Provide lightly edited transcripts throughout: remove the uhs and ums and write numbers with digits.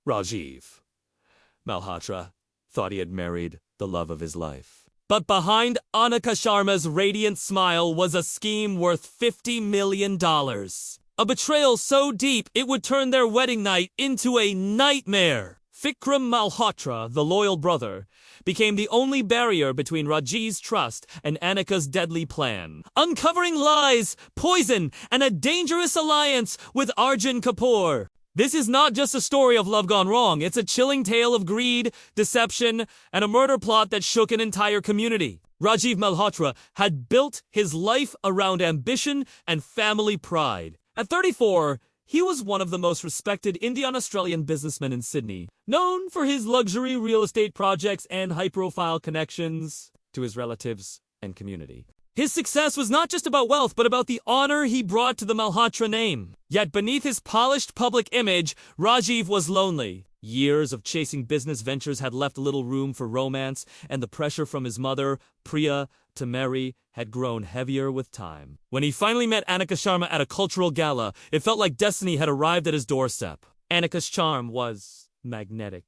Rajiv. Malhotra thought he had married the love of his life. But behind Anika Sharma's radiant smile was a scheme worth $50 million. A betrayal so deep it would turn their wedding night into a nightmare. Vikram Malhotra, the loyal brother, became the only barrier between Rajiv's trust and Anika's deadly plan, uncovering lies, poison, and a dangerous alliance with Arjun Kapoor. This is not just a story of love gone wrong, it's a chilling tale of greed, deception, and a murder plot that shook an entire community. Rajiv Malhotra had built his life around ambition and family pride. At 34, he was one of the most respected Indian-Australian businessmen in Sydney, known for his luxury real estate projects and high-profile connections to his relatives and community. His success was not just about wealth, but about the honor he brought to the Malhotra name. Yet beneath his polished public image, Rajiv was lonely. Years of chasing business ventures had left little room for romance, and the pressure from his mother, Priya, to marry had grown heavier with time. When he finally met Anika Sharma at a cultural gala, it felt like destiny had arrived at his doorstep. Anika's charm was magnetic,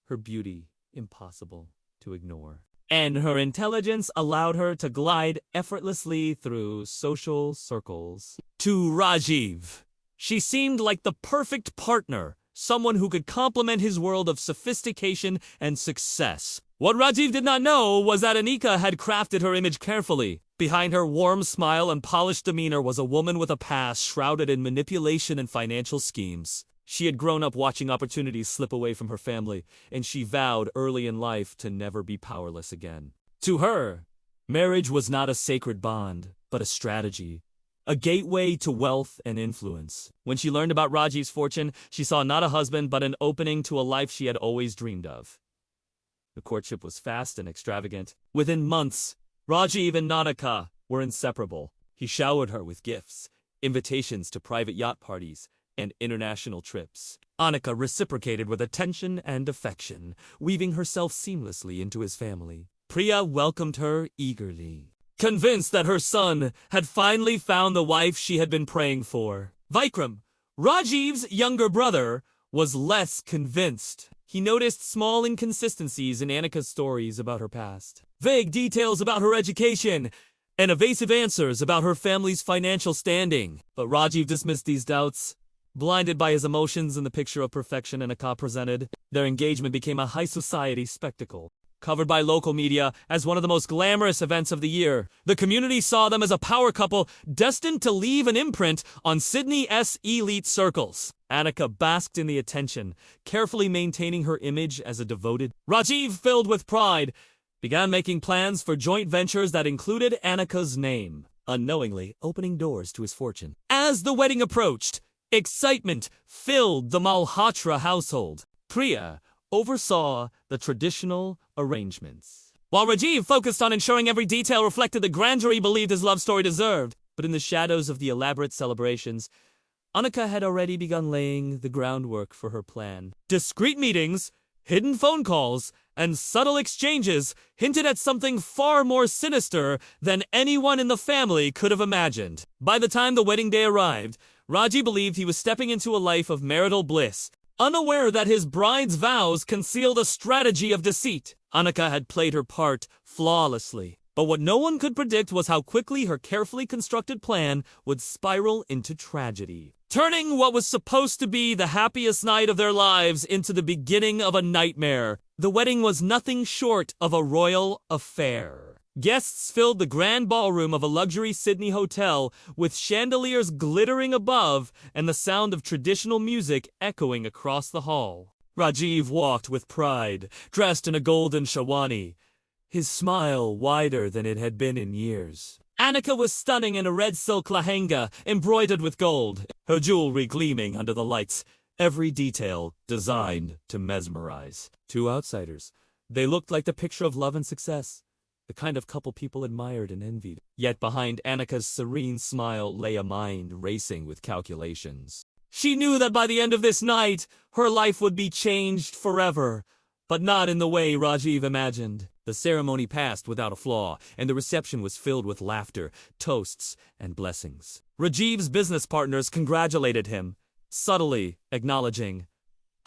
her beauty impossible to ignore, and her intelligence allowed her to glide effortlessly through social circles. To Rajiv, she seemed like the perfect partner, someone who could complement his world of sophistication and success. What Rajiv did not know was that Anika had crafted her image carefully. Behind her warm smile and polished demeanor was a woman with a past shrouded in manipulation and financial schemes. She had grown up watching opportunities slip away from her family, and she vowed early in life to never be powerless again. To her, marriage was not a sacred bond, but a strategy, a gateway to wealth and influence. When she learned about Rajiv's fortune, she saw not a husband, but an opening to a life she had always dreamed of. The courtship was fast and extravagant. Within months, Rajiv and Anika were inseparable. He showered her with gifts, invitations to private yacht parties, and international trips. Anika reciprocated with attention and affection, weaving herself seamlessly into his family. Priya welcomed her eagerly, convinced that her son had finally found the wife she had been praying for. Vikram, Rajiv's younger brother, was less convinced. He noticed small inconsistencies in Anika's stories about her past, vague details about her education, and evasive answers about her family's financial standing. But Rajiv dismissed these doubts. Blinded by his emotions and the picture of perfection Anika presented, their engagement became a high society spectacle, covered by local media as one of the most glamorous events of the year. The community saw them as a power couple destined to leave an imprint on Sydney's elite circles. Anika basked in the attention, carefully maintaining her image as a devoted. Rajiv, filled with pride, began making plans for joint ventures that included Anika's name, unknowingly opening doors to his fortune. As the wedding approached, excitement filled the Malhotra household. Priya oversaw the traditional arrangements, while Rajiv focused on ensuring every detail reflected the grandeur he believed his love story deserved. But in the shadows of the elaborate celebrations, Anika had already begun laying the groundwork for her plan. Discreet meetings, hidden phone calls, and subtle exchanges hinted at something far more sinister than anyone in the family could have imagined. By the time the wedding day arrived, Raji believed he was stepping into a life of marital bliss, unaware that his bride's vows concealed a strategy of deceit. Anika had played her part flawlessly, but what no one could predict was how quickly her carefully constructed plan would spiral into tragedy, turning what was supposed to be the happiest night of their lives into the beginning of a nightmare. The wedding was nothing short of a royal affair. Guests filled the grand ballroom of a luxury Sydney hotel, with chandeliers glittering above and the sound of traditional music echoing across the hall. Rajiv walked with pride, dressed in a golden shawani, his smile wider than it had been in years. Anika was stunning in a red silk lehenga embroidered with gold, her jewelry gleaming under the lights, every detail designed to mesmerize. To outsiders, they looked like the picture of love and success, the kind of couple people admired and envied. Yet behind Anika's serene smile lay a mind racing with calculations. She knew that by the end of this night, her life would be changed forever, but not in the way Rajiv imagined. The ceremony passed without a flaw, and the reception was filled with laughter, toasts, and blessings. Rajiv's business partners congratulated him, subtly acknowledging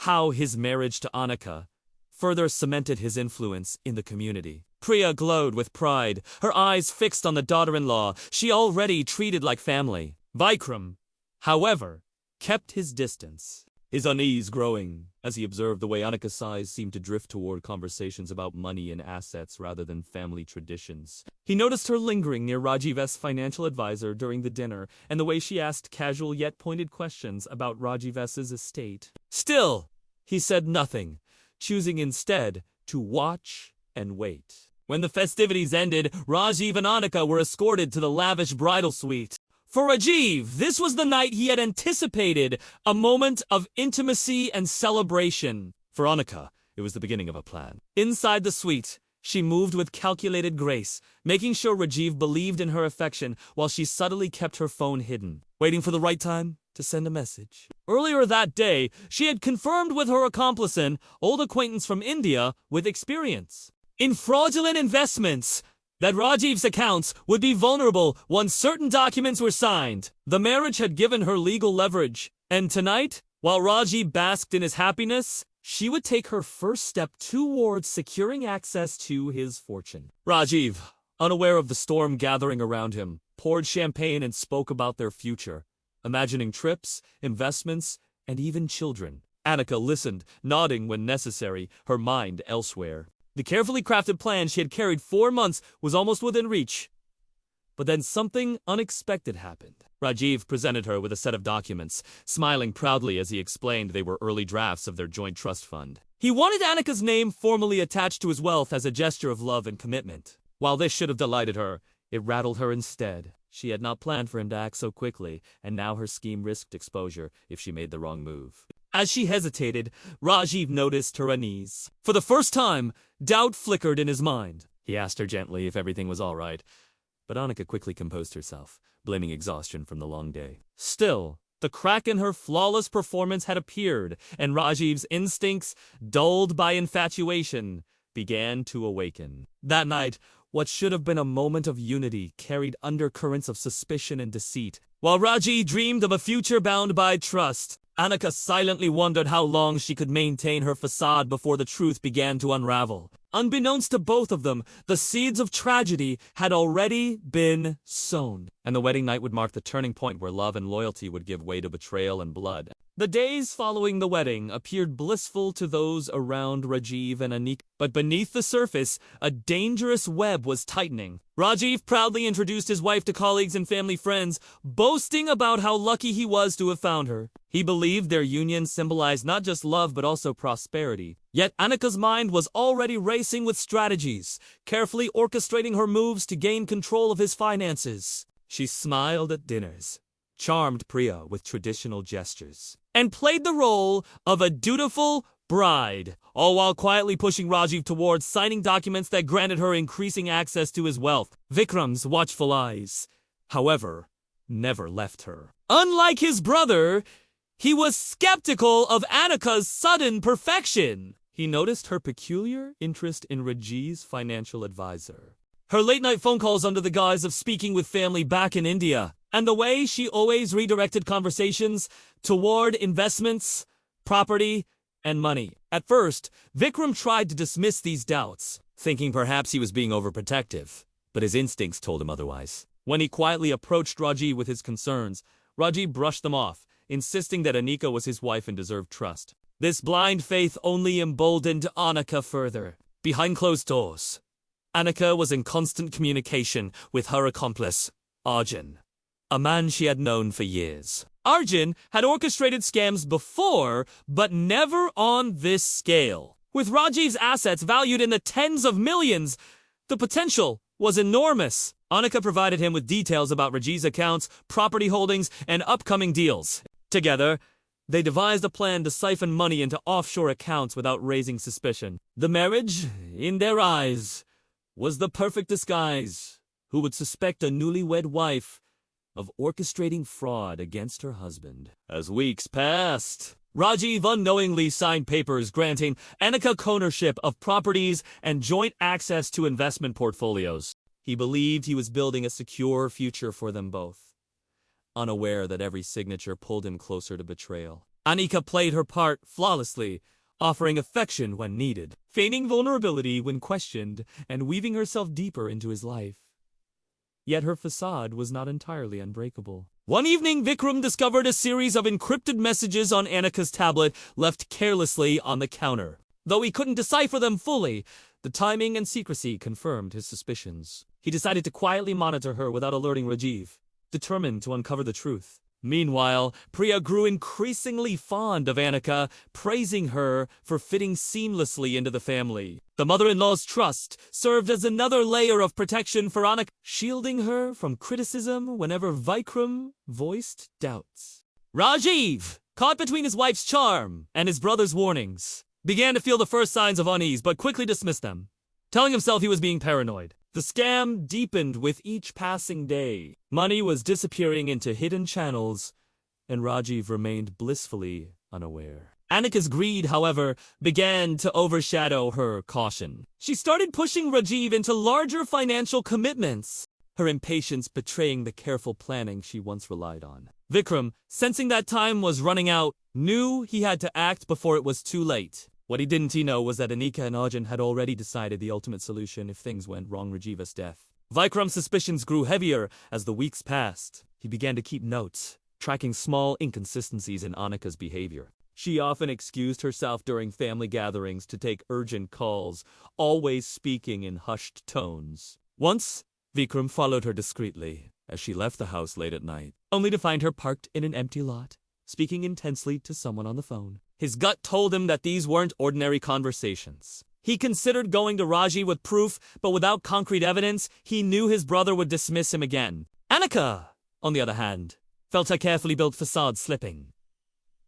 how his marriage to Anika further cemented his influence in the community. Priya glowed with pride, her eyes fixed on the daughter-in-law she already treated like family. Vikram, however, kept his distance, his unease growing as he observed the way Anika's eyes seemed to drift toward conversations about money and assets rather than family traditions. He noticed her lingering near Rajiv's financial advisor during the dinner and the way she asked casual yet pointed questions about Rajiv's estate. Still, he said nothing, choosing instead to watch and wait. When the festivities ended, Rajiv and Anika were escorted to the lavish bridal suite. For Rajiv, this was the night he had anticipated, a moment of intimacy and celebration. For Anika, it was the beginning of a plan. Inside the suite, she moved with calculated grace, making sure Rajiv believed in her affection while she subtly kept her phone hidden, waiting for the right time to send a message. Earlier that day, she had confirmed with her accomplice, an old acquaintance from India with experience in fraudulent investments, that Rajiv's accounts would be vulnerable once certain documents were signed. The marriage had given her legal leverage, and tonight, while Rajiv basked in his happiness, she would take her first step towards securing access to his fortune. Rajiv, unaware of the storm gathering around him, poured champagne and spoke about their future, imagining trips, investments, and even children. Anika listened, nodding when necessary, her mind elsewhere. The carefully crafted plan she had carried 4 months was almost within reach. But then something unexpected happened. Rajiv presented her with a set of documents, smiling proudly as he explained they were early drafts of their joint trust fund. He wanted Anika's name formally attached to his wealth as a gesture of love and commitment. While this should have delighted her, it rattled her instead. She had not planned for him to act so quickly, and now her scheme risked exposure if she made the wrong move. As she hesitated, Rajiv noticed her unease. For the first time, doubt flickered in his mind. He asked her gently if everything was all right, but Anika quickly composed herself, blaming exhaustion from the long day. Still, the crack in her flawless performance had appeared, and Rajiv's instincts, dulled by infatuation, began to awaken. That night, what should have been a moment of unity carried undercurrents of suspicion and deceit. While Rajiv dreamed of a future bound by trust, Anika silently wondered how long she could maintain her facade before the truth began to unravel. Unbeknownst to both of them, the seeds of tragedy had already been sown, and the wedding night would mark the turning point where love and loyalty would give way to betrayal and blood. The days following the wedding appeared blissful to those around Rajiv and Anika, but beneath the surface, a dangerous web was tightening. Rajiv proudly introduced his wife to colleagues and family friends, boasting about how lucky he was to have found her. He believed their union symbolized not just love but also prosperity. Yet Anika's mind was already racing with strategies, carefully orchestrating her moves to gain control of his finances. She smiled at dinners, charmed Priya with traditional gestures, and played the role of a dutiful bride, all while quietly pushing Rajiv towards signing documents that granted her increasing access to his wealth. Vikram's watchful eyes, however, never left her. Unlike his brother, he was skeptical of Anika's sudden perfection. He noticed her peculiar interest in Rajiv's financial advisor, her late-night phone calls under the guise of speaking with family back in India, and the way she always redirected conversations toward investments, property, and money. At first, Vikram tried to dismiss these doubts, thinking perhaps he was being overprotective, but his instincts told him otherwise. When he quietly approached Rajiv with his concerns, Rajiv brushed them off, insisting that Anika was his wife and deserved trust. This blind faith only emboldened Anika further. Behind closed doors, Anika was in constant communication with her accomplice, Arjun, a man she had known for years. Arjun had orchestrated scams before, but never on this scale. With Rajiv's assets valued in the tens of millions, the potential was enormous. Anika provided him with details about Rajiv's accounts, property holdings, and upcoming deals. Together, they devised a plan to siphon money into offshore accounts without raising suspicion. The marriage, in their eyes, was the perfect disguise. Who would suspect a newlywed wife of orchestrating fraud against her husband? As weeks passed, Rajiv unknowingly signed papers granting Anika ownership of properties and joint access to investment portfolios. He believed he was building a secure future for them both, unaware that every signature pulled him closer to betrayal. Anika played her part flawlessly, offering affection when needed, feigning vulnerability when questioned, and weaving herself deeper into his life. Yet her facade was not entirely unbreakable. One evening, Vikram discovered a series of encrypted messages on Anika's tablet left carelessly on the counter. Though he couldn't decipher them fully, the timing and secrecy confirmed his suspicions. He decided to quietly monitor her without alerting Rajiv, determined to uncover the truth. Meanwhile, Priya grew increasingly fond of Anika, praising her for fitting seamlessly into the family. The mother-in-law's trust served as another layer of protection for Anika, shielding her from criticism whenever Vikram voiced doubts. Rajiv, caught between his wife's charm and his brother's warnings, began to feel the first signs of unease but quickly dismissed them, telling himself he was being paranoid. The scam deepened with each passing day. Money was disappearing into hidden channels, and Rajiv remained blissfully unaware. Anika's greed, however, began to overshadow her caution. She started pushing Rajiv into larger financial commitments, her impatience betraying the careful planning she once relied on. Vikram, sensing that time was running out, knew he had to act before it was too late. What he didn't know was that Anika and Arjun had already decided the ultimate solution if things went wrong: Rajiva's death. Vikram's suspicions grew heavier as the weeks passed. He began to keep notes, tracking small inconsistencies in Anika's behavior. She often excused herself during family gatherings to take urgent calls, always speaking in hushed tones. Once, Vikram followed her discreetly as she left the house late at night, only to find her parked in an empty lot, speaking intensely to someone on the phone. His gut told him that these weren't ordinary conversations. He considered going to Raji with proof, but without concrete evidence, he knew his brother would dismiss him again. Anika, on the other hand, felt her carefully built facade slipping.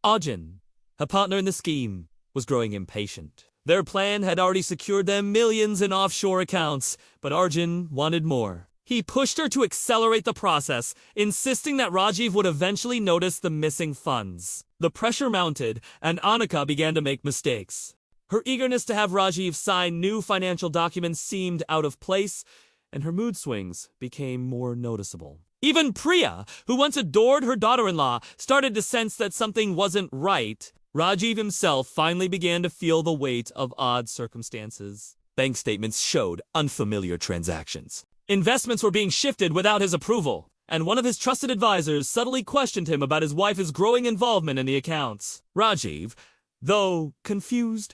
Arjun, her partner in the scheme, was growing impatient. Their plan had already secured them millions in offshore accounts, but Arjun wanted more. He pushed her to accelerate the process, insisting that Rajiv would eventually notice the missing funds. The pressure mounted, and Anika began to make mistakes. Her eagerness to have Rajiv sign new financial documents seemed out of place, and her mood swings became more noticeable. Even Priya, who once adored her daughter-in-law, started to sense that something wasn't right. Rajiv himself finally began to feel the weight of odd circumstances. Bank statements showed unfamiliar transactions. Investments were being shifted without his approval, and one of his trusted advisors subtly questioned him about his wife's growing involvement in the accounts. Rajiv, though confused,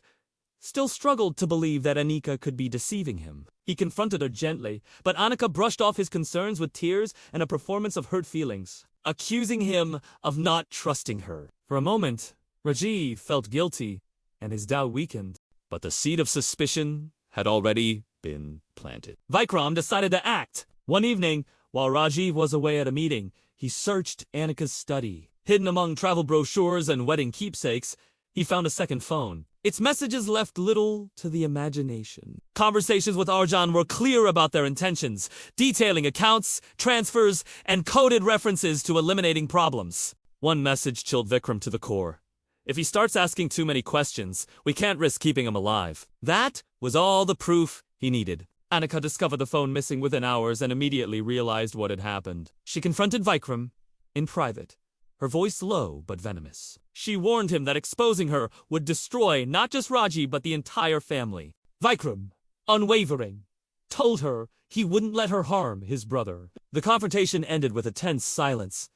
still struggled to believe that Anika could be deceiving him. He confronted her gently, but Anika brushed off his concerns with tears and a performance of hurt feelings, accusing him of not trusting her. For a moment, Rajiv felt guilty, and his doubt weakened, but the seed of suspicion had already been planted. Vikram decided to act. One evening, while Rajiv was away at a meeting, he searched Anika's study. Hidden among travel brochures and wedding keepsakes, he found a second phone. Its messages left little to the imagination. Conversations with Arjun were clear about their intentions, detailing accounts, transfers, and coded references to eliminating problems. One message chilled Vikram to the core. If he starts asking too many questions, we can't risk keeping him alive. That was all the proof he needed. Anika discovered the phone missing within hours and immediately realized what had happened. She confronted Vikram in private, her voice low but venomous. She warned him that exposing her would destroy not just Raji but the entire family. Vikram, unwavering, told her he wouldn't let her harm his brother. The confrontation ended with a tense silence,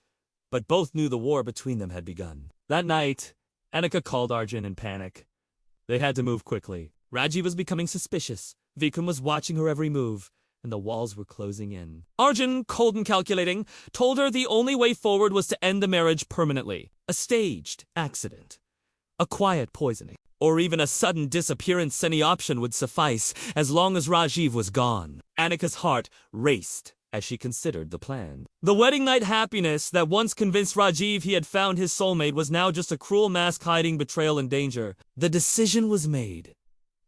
but both knew the war between them had begun. That night, Anika called Arjun in panic. They had to move quickly. Raji was becoming suspicious. Vikram was watching her every move, and the walls were closing in. Arjun, cold and calculating, told her the only way forward was to end the marriage permanently. A staged accident, a quiet poisoning, or even a sudden disappearance. Any option would suffice, as long as Rajiv was gone. Anika's heart raced as she considered the plan. The wedding night happiness that once convinced Rajiv he had found his soulmate was now just a cruel mask hiding betrayal and danger. The decision was made.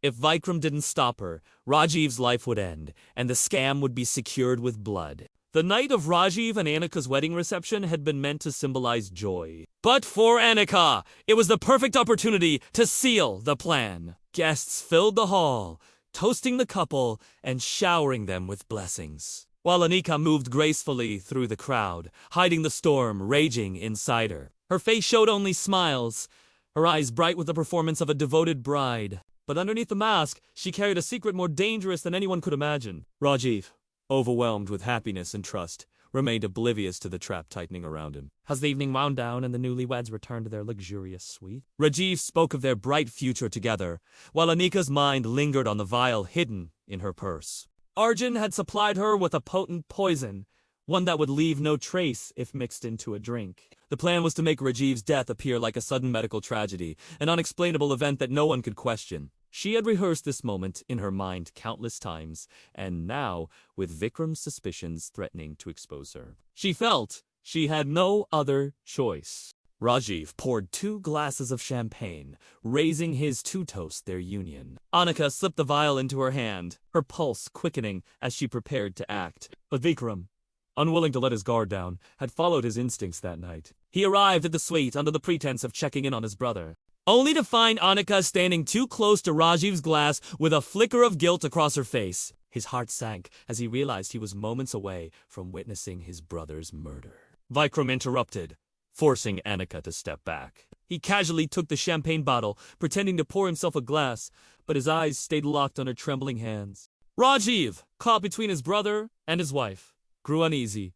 If Vikram didn't stop her, Rajiv's life would end, and the scam would be secured with blood. The night of Rajiv and Anika's wedding reception had been meant to symbolize joy. But for Anika, it was the perfect opportunity to seal the plan. Guests filled the hall, toasting the couple and showering them with blessings, while Anika moved gracefully through the crowd, hiding the storm raging inside her. Her face showed only smiles, her eyes bright with the performance of a devoted bride. But underneath the mask, she carried a secret more dangerous than anyone could imagine. Rajiv, overwhelmed with happiness and trust, remained oblivious to the trap tightening around him. As the evening wound down and the newlyweds returned to their luxurious suite, Rajiv spoke of their bright future together, while Anika's mind lingered on the vial hidden in her purse. Arjun had supplied her with a potent poison, one that would leave no trace if mixed into a drink. The plan was to make Rajiv's death appear like a sudden medical tragedy, an unexplainable event that no one could question. She had rehearsed this moment in her mind countless times, and now, with Vikram's suspicions threatening to expose her, she felt she had no other choice. Rajiv poured 2 glasses of champagne, raising his to toast their union. Anika slipped the vial into her hand, her pulse quickening as she prepared to act. But Vikram, unwilling to let his guard down, had followed his instincts that night. He arrived at the suite under the pretense of checking in on his brother, only to find Anika standing too close to Rajiv's glass with a flicker of guilt across her face. His heart sank as he realized he was moments away from witnessing his brother's murder. Vikram interrupted, forcing Anika to step back. He casually took the champagne bottle, pretending to pour himself a glass, but his eyes stayed locked on her trembling hands. Rajiv, caught between his brother and his wife, grew uneasy.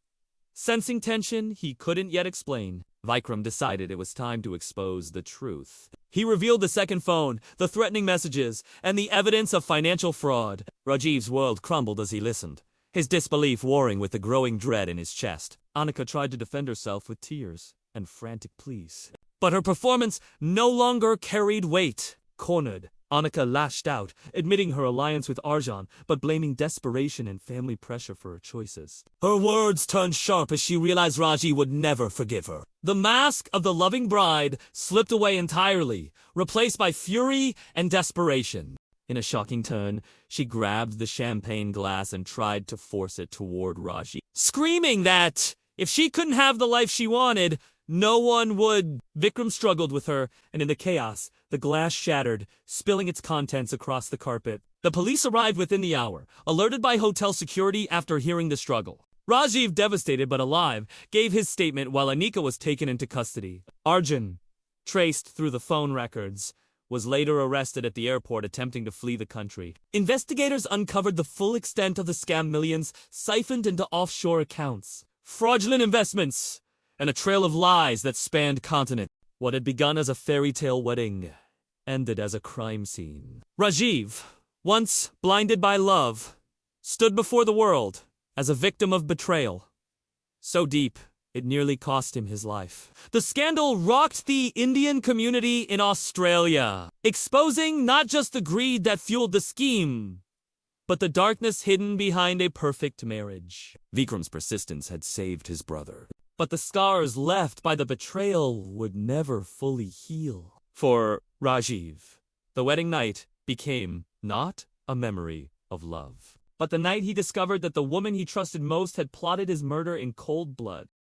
Sensing tension he couldn't yet explain, Vikram decided it was time to expose the truth. He revealed the second phone, the threatening messages, and the evidence of financial fraud. Rajiv's world crumbled as he listened, his disbelief warring with the growing dread in his chest. Anika tried to defend herself with tears and frantic pleas, but her performance no longer carried weight. Cornered, Anika lashed out, admitting her alliance with Arjun, but blaming desperation and family pressure for her choices. Her words turned sharp as she realized Raji would never forgive her. The mask of the loving bride slipped away entirely, replaced by fury and desperation. In a shocking turn, she grabbed the champagne glass and tried to force it toward Raji, screaming that if she couldn't have the life she wanted, no one would. Vikram struggled with her, and in the chaos, the glass shattered, spilling its contents across the carpet. The police arrived within the hour, alerted by hotel security after hearing the struggle. Rajiv, devastated but alive, gave his statement while Anika was taken into custody. Arjun, traced through the phone records, was later arrested at the airport attempting to flee the country. Investigators uncovered the full extent of the scam, millions siphoned into offshore accounts, fraudulent investments, and a trail of lies that spanned continents. What had begun as a fairy tale wedding ended as a crime scene. Rajiv, once blinded by love, stood before the world as a victim of betrayal, so deep it nearly cost him his life. The scandal rocked the Indian community in Australia, exposing not just the greed that fueled the scheme, but the darkness hidden behind a perfect marriage. Vikram's persistence had saved his brother, but the scars left by the betrayal would never fully heal. For Rajiv, the wedding night became not a memory of love, but the night he discovered that the woman he trusted most had plotted his murder in cold blood.